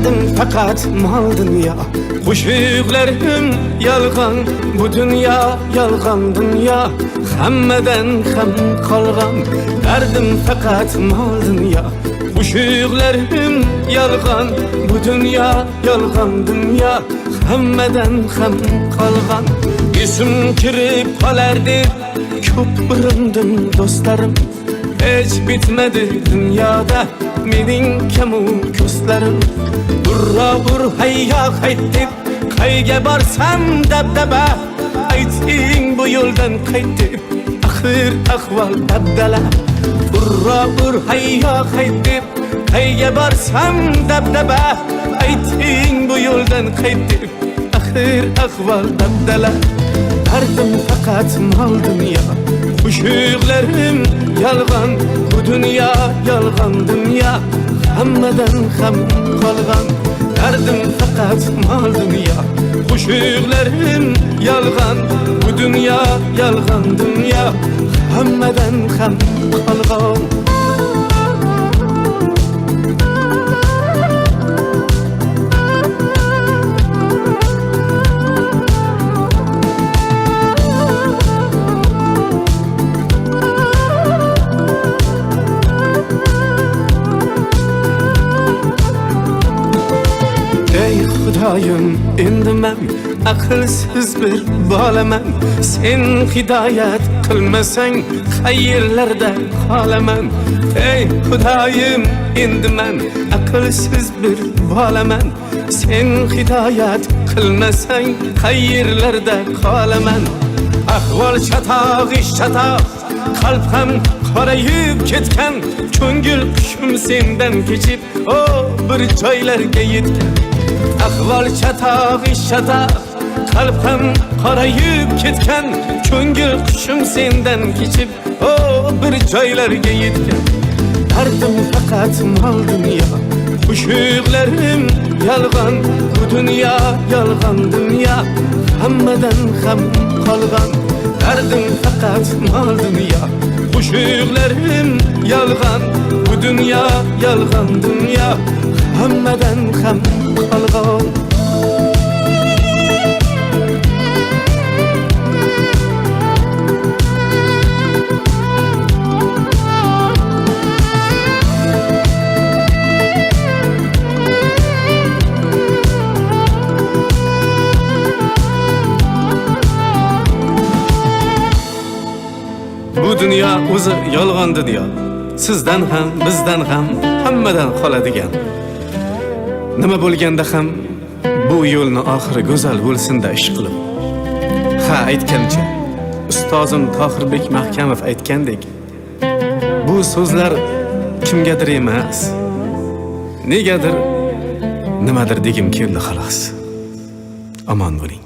derdim fakat mal dünya. Qo'shiqlarim yolg'on, bu dünya yolg'on dünya. Hammadan ham qolgan derdim fakat mal dünya. Qo'shiqlarim yolg'on, bu dünya yolg'on dünya. Hammadan ham qolgan esim kirib qolardi ko'p urindim do'stlarim. Hiç bitmedi dünyada mening kamu ko'zlarim. Burra bur hayya qaytib qayga borsam dabdaba. Ayting bu yo'ldan qaytib axir ahvol dabdala. Burra bur hayya qaytib qayga borsam dabdaba. Ayting bu yo'ldan qaytib axir ahvol dabdala. Derdim fakat mal dünya. Qo'shiqlarim yolg'on, bu dünya yolg'on dünya. Hammadan ham qolgan derdim fakat mal dünya. Qo'shiqlarim yolg'on, bu dünya yolg'on dünya. Hammadan ham qolgan. Xudoyim endi men aqlsiz bir bolaman. Sen hidoyat qilmasang qayerlarda qolaman. Ey Xudoyim endi men aqlsiz bir bolaman. Sen hidoyat qilmasang qayerlarda qolaman. Ahvol chatoq ish chatoq, qalb ham qorayib ketgan. Ko'ngil qushim sendan kechib bir joylarga yetgan. Ahvol chatoq ish chatoq, qalb ham qorayib ketgan. Ko'ngil qushim sendan kechib bir joylarga yetgan. Derdim fakat mal dünya. Qo'shiqlarim yolg'on, bu dünya yolg'on dünya. Hammadan ham qolgan derdim fakat mal dünya. Qo'shiqlarim yolg'on, bu dünya yolg'on dünya. Hammadan ham qolgan. Bu dünya o'zi yolg'on dunyo. Sizdan ham, bizdan ham, hammadan qoladigan. Nima bo'lganda ham bu yo'lni oxiri go'zal bo'lsin-da ish qilib. Ha, aytgancha ustozim Tohirbek Mahkamov aytgandek, bu so'zlar kimgadir emas, negadir nimadir degim keldi xolos. Omon bo'ling.